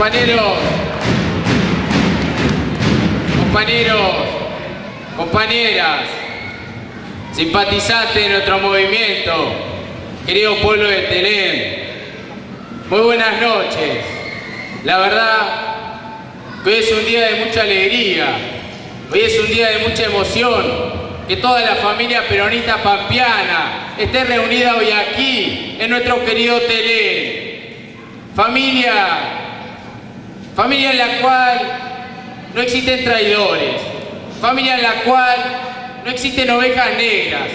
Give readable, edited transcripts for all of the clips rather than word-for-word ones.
Compañeros, compañeras, simpatizantes de nuestro movimiento, querido pueblo de Telén, muy buenas noches. La verdad que hoy es un día de mucha alegría, hoy es un día de mucha emoción, que toda la familia peronista pampeana esté reunida hoy aquí, en nuestro querido Telén. Familia en la cual no existen traidores, familia en la cual no existen ovejas negras,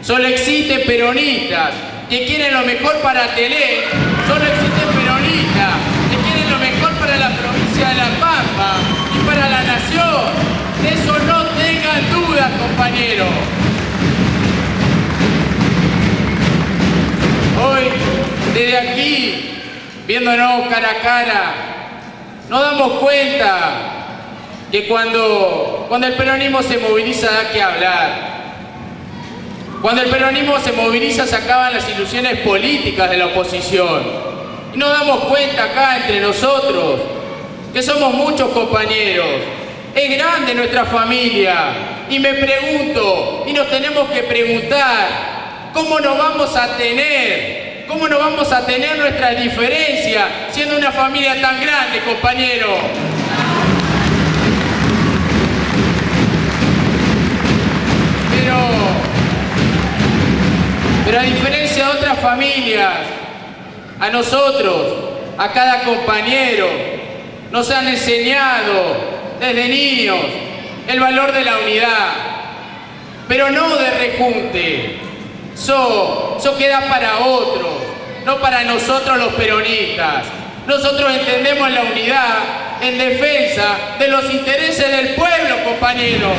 solo existen peronistas que quieren lo mejor para Telén, solo existen peronistas que quieren lo mejor para la provincia de La Pampa y para la nación. De eso no tengan dudas, compañeros. Hoy, desde aquí, viéndonos cara a cara, nos damos cuenta que cuando el peronismo se moviliza da que hablar. Cuando el peronismo se moviliza se acaban las ilusiones políticas de la oposición. Y nos damos cuenta acá entre nosotros que somos muchos compañeros. Es grande nuestra familia. Y me pregunto, y nos tenemos que preguntar, ¿cómo nos vamos a tener? ¿Cómo no vamos a tener nuestras diferencias siendo una familia tan grande, compañero? Pero a diferencia de otras familias, a nosotros, a cada compañero, nos han enseñado desde niños el valor de la unidad, pero no de rejunte. Eso queda para otros, no para nosotros los peronistas. Nosotros entendemos la unidad en defensa de los intereses del pueblo, compañero.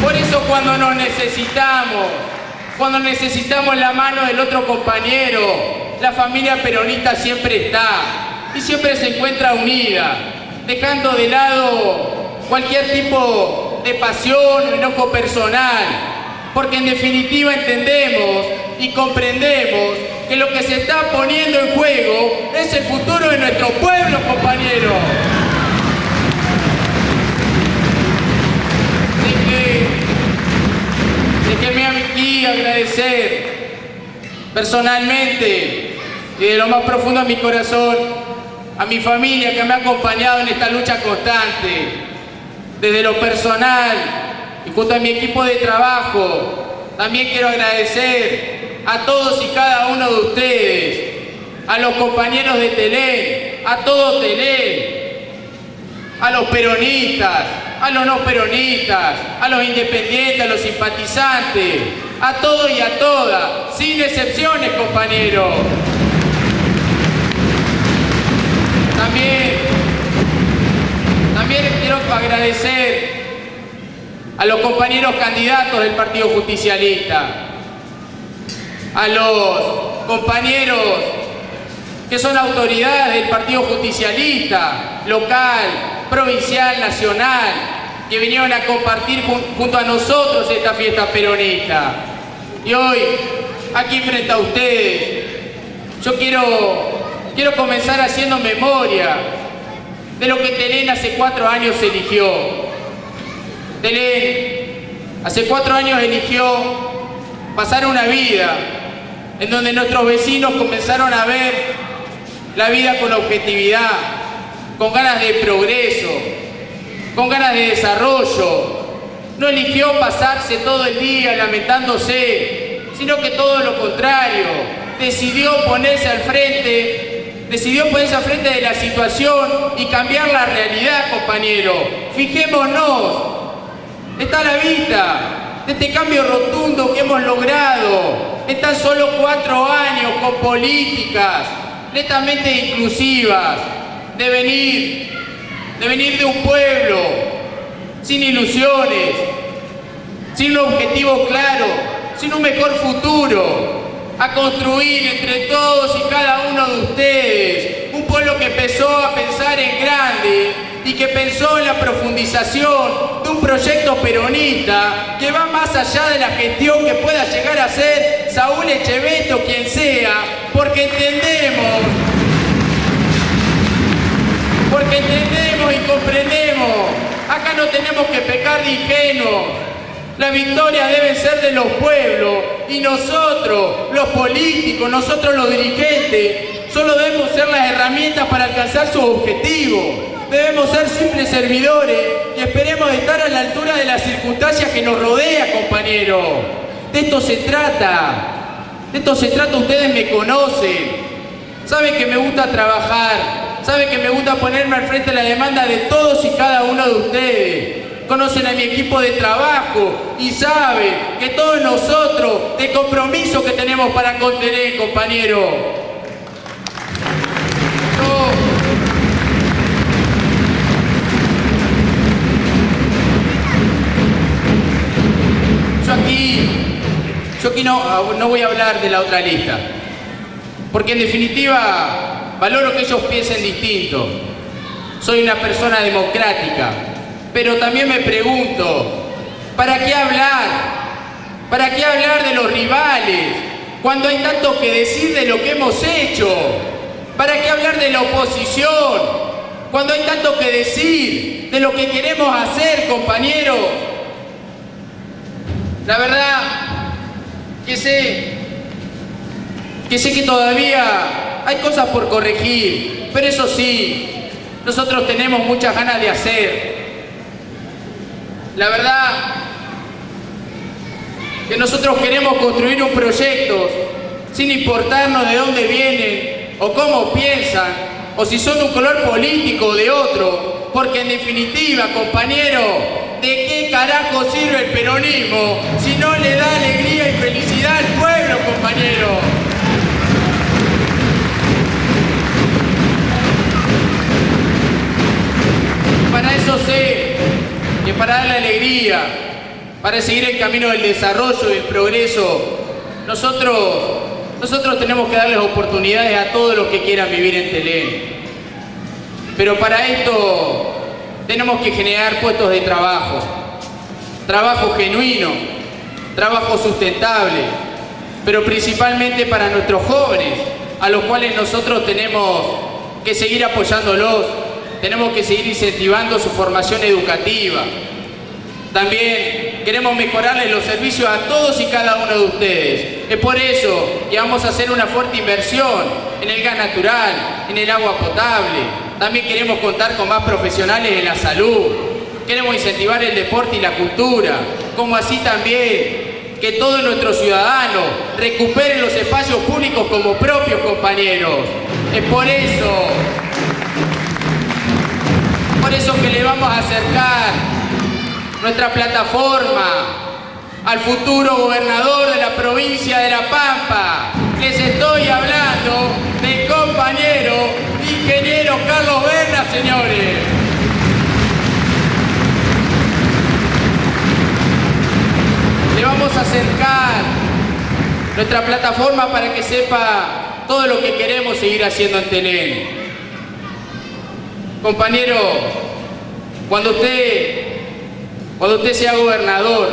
Por eso cuando nos necesitamos, cuando necesitamos la mano del otro compañero, la familia peronista siempre está y siempre se encuentra unida, dejando de lado cualquier tipo de pasión o enojo personal, porque en definitiva entendemos y comprendemos que lo que se está poniendo en juego es el futuro de nuestro pueblo, compañero. Déjenme aquí agradecer personalmente y de lo más profundo de mi corazón a mi familia que me ha acompañado en esta lucha constante. Desde lo personal y junto a mi equipo de trabajo, también quiero agradecer a todos y cada uno de ustedes, a los compañeros de Telén, a todo Telén, a los peronistas, a los no peronistas, a los independientes, a los simpatizantes, a todos y a todas, sin excepciones, compañeros. También quiero agradecer a los compañeros candidatos del Partido Justicialista, a los compañeros que son autoridades del Partido Justicialista, local, provincial, nacional, que vinieron a compartir junto a nosotros esta fiesta peronista. Y hoy, aquí frente a ustedes, yo quiero comenzar haciendo memoria de lo que Telén hace 4 años eligió. Telén hace 4 años eligió pasar una vida en donde nuestros vecinos comenzaron a ver la vida con objetividad, con ganas de progreso, con ganas de desarrollo. No eligió pasarse todo el día lamentándose, sino que todo lo contrario, decidió ponerse al frente de la situación y cambiar la realidad, compañero. Fijémonos, está a la vista de este cambio rotundo que hemos logrado en tan solo 4 años con políticas netamente inclusivas, de venir de un pueblo sin ilusiones, sin un objetivo claro, sin un mejor futuro, a construir entre todos y cada uno de ustedes un pueblo que empezó a pensar en grande y que pensó en la profundización de un proyecto peronista que va más allá de la gestión que pueda llegar a ser Saúl Echeveste o quien sea, porque entendemos y comprendemos. Acá no tenemos que pecar de ingenuos. La victoria debe ser de los pueblos y nosotros, los políticos, nosotros los dirigentes, solo debemos ser las herramientas para alcanzar sus objetivos. Debemos ser simples servidores y esperemos estar a la altura de las circunstancias que nos rodean, compañeros. De esto se trata. De esto se trata, ustedes me conocen. Saben que me gusta trabajar. Saben que me gusta ponerme al frente de la demanda de todos y cada uno de ustedes. Conocen a mi equipo de trabajo y saben que todos nosotros, de compromiso que tenemos para contener, compañeros. Yo aquí no voy a hablar de la otra lista, porque en definitiva valoro que ellos piensen distinto. Soy una persona democrática, pero también me pregunto, ¿para qué hablar? ¿Para qué hablar de los rivales cuando hay tanto que decir de lo que hemos hecho? ¿Para qué hablar de la oposición cuando hay tanto que decir de lo que queremos hacer, compañeros? La verdad que sé que todavía hay cosas por corregir, pero eso sí, nosotros tenemos muchas ganas de hacer. La verdad que nosotros queremos construir un proyecto sin importarnos de dónde vienen o cómo piensan o si son de un color político o de otro, porque en definitiva, compañeros, ¿de qué carajo sirve el peronismo si no le da alegría y felicidad al pueblo, compañeros? Para eso sé que para darle alegría, para seguir el camino del desarrollo y el progreso, nosotros tenemos que darles oportunidades a todos los que quieran vivir en Telén. Pero para esto tenemos que generar puestos de trabajo, trabajo genuino, trabajo sustentable, pero principalmente para nuestros jóvenes, a los cuales nosotros tenemos que seguir apoyándolos, tenemos que seguir incentivando su formación educativa. También queremos mejorarles los servicios a todos y cada uno de ustedes. Es por eso que vamos a hacer una fuerte inversión en el gas natural, en el agua potable. También queremos contar con más profesionales en la salud. Queremos incentivar el deporte y la cultura, como así también que todos nuestros ciudadanos recuperen los espacios públicos como propios, compañeros. Es por eso que le vamos a acercar nuestra plataforma al futuro gobernador de la provincia de La Pampa. Les estoy hablando del compañero ingeniero Carlos Berna, señores. Le vamos a acercar nuestra plataforma para que sepa todo lo que queremos seguir haciendo en Telén. Compañero, cuando usted sea gobernador,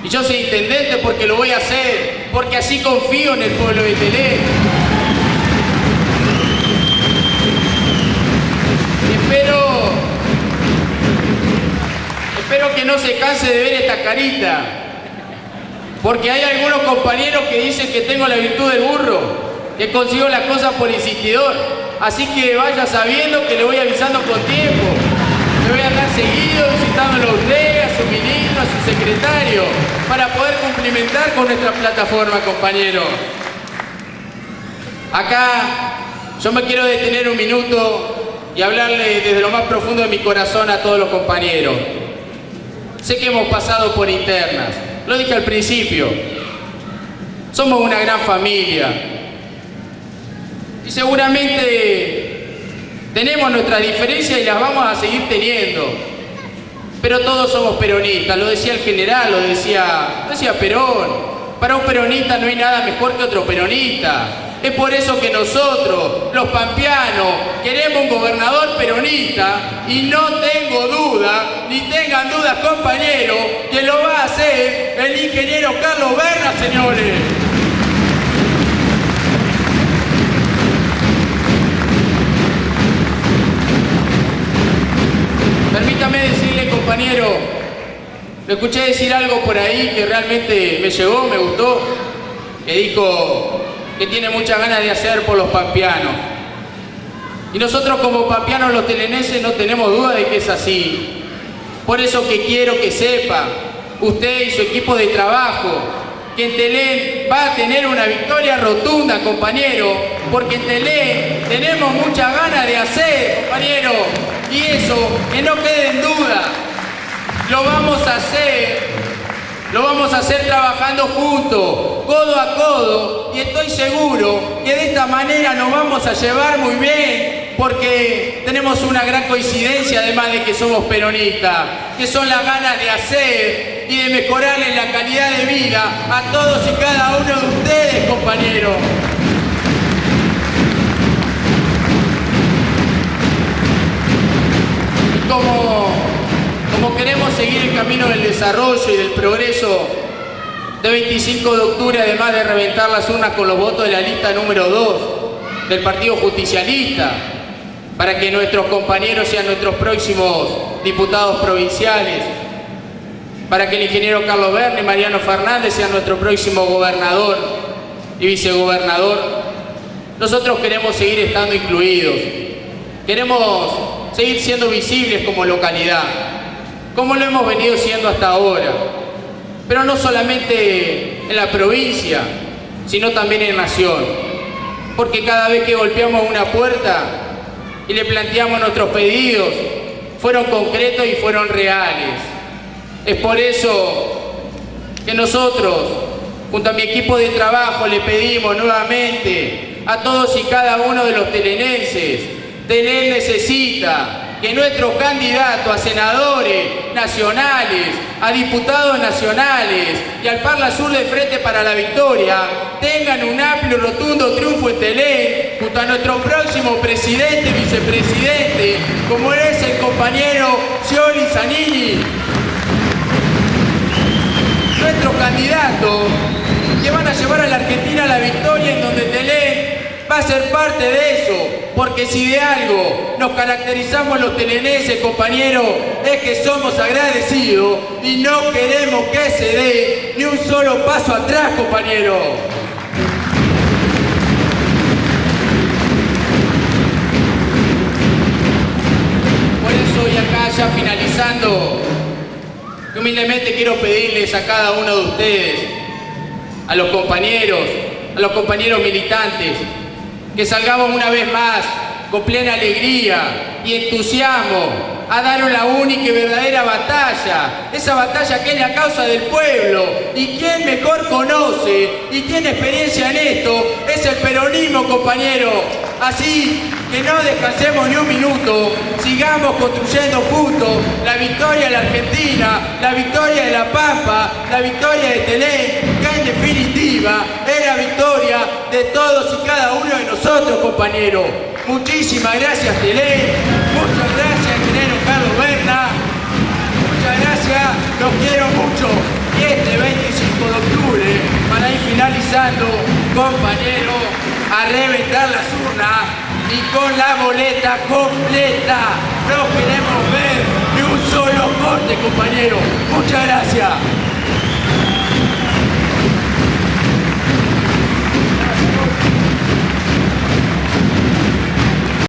y yo soy intendente porque lo voy a hacer, porque así confío en el pueblo de Telén. Espero que no se canse de ver esta carita, porque hay algunos compañeros que dicen que tengo la virtud del burro, que consigo las cosas por insistidor. Así que vaya sabiendo que le voy avisando con tiempo. Le voy a andar seguido visitándolo a usted, a su ministro, a su secretario, para poder cumplimentar con nuestra plataforma, compañeros. Acá yo me quiero detener un minuto y hablarle desde lo más profundo de mi corazón a todos los compañeros. Sé que hemos pasado por internas, lo dije al principio. Somos una gran familia. Y seguramente tenemos nuestras diferencias y las vamos a seguir teniendo. Pero todos somos peronistas, lo decía el general, lo decía Perón. Para un peronista no hay nada mejor que otro peronista. Es por eso que nosotros, los pampeanos, queremos un gobernador peronista y no tengo duda, ni tengan dudas compañeros, que lo va a hacer el ingeniero Carlos Berna, señores. Permítame decirle, compañero, le escuché decir algo por ahí que realmente me llegó, me gustó, que dijo que tiene muchas ganas de hacer por los pampeanos. Y nosotros como pampeanos los telenenses no tenemos duda de que es así. Por eso que quiero que sepa, usted y su equipo de trabajo, que en Telén va a tener una victoria rotunda, compañero, porque en Telén tenemos muchas ganas de hacer, compañero, y eso, que no quede en duda, lo vamos a hacer trabajando juntos, codo a codo, y estoy seguro que de esta manera nos vamos a llevar muy bien, porque tenemos una gran coincidencia, además de que somos peronistas, que son las ganas de hacer y de mejorarle la calidad de vida a todos y cada uno de ustedes, compañeros. Y como queremos seguir el camino del desarrollo y del progreso, de 25 de octubre, además de reventar las urnas con los votos de la lista número 2 del Partido Justicialista, para que nuestros compañeros sean nuestros próximos diputados provinciales, para que el ingeniero Carlos Berna y Mariano Fernández sean nuestro próximo gobernador y vicegobernador, nosotros queremos seguir estando incluidos, queremos seguir siendo visibles como localidad, como lo hemos venido siendo hasta ahora, pero no solamente en la provincia, sino también en nación, porque cada vez que golpeamos una puerta y le planteamos nuestros pedidos, fueron concretos y fueron reales. Es por eso que nosotros, junto a mi equipo de trabajo, le pedimos nuevamente a todos y cada uno de los telenenses, Telén necesita que nuestros candidatos a senadores nacionales, a diputados nacionales y al Parla Sur de Frente para la Victoria tengan un amplio y rotundo triunfo en Telén, junto a nuestro próximo presidente y vicepresidente, como es el compañero Scioli Zanini. Nuestros candidatos que van a llevar a la Argentina a la victoria, en donde Telén va a ser parte de eso, porque si de algo nos caracterizamos los telenenses, compañeros, es que somos agradecidos y no queremos que se dé ni un solo paso atrás, compañeros. Por eso, y acá ya finalizando, humildemente quiero pedirles a cada uno de ustedes, a los compañeros militantes, que salgamos una vez más con plena alegría y entusiasmo a dar la única y verdadera batalla, esa batalla que es la causa del pueblo, y quien mejor conoce y tiene experiencia en esto es el peronismo, compañero. Así que no descansemos ni un minuto, sigamos construyendo juntos la victoria de la Argentina, la victoria de La Pampa, la victoria de Telén, que en definitiva es la victoria de todos y cada uno de nosotros, compañeros. Muchísimas gracias, Telén, muchas gracias, ingeniero Carlos Berna, muchas gracias, los quiero mucho. Y este 25 de octubre, para ir finalizando, compañeros, a reventar las urnas y con la boleta completa. No queremos ver ni un solo corte, compañero. Muchas gracias.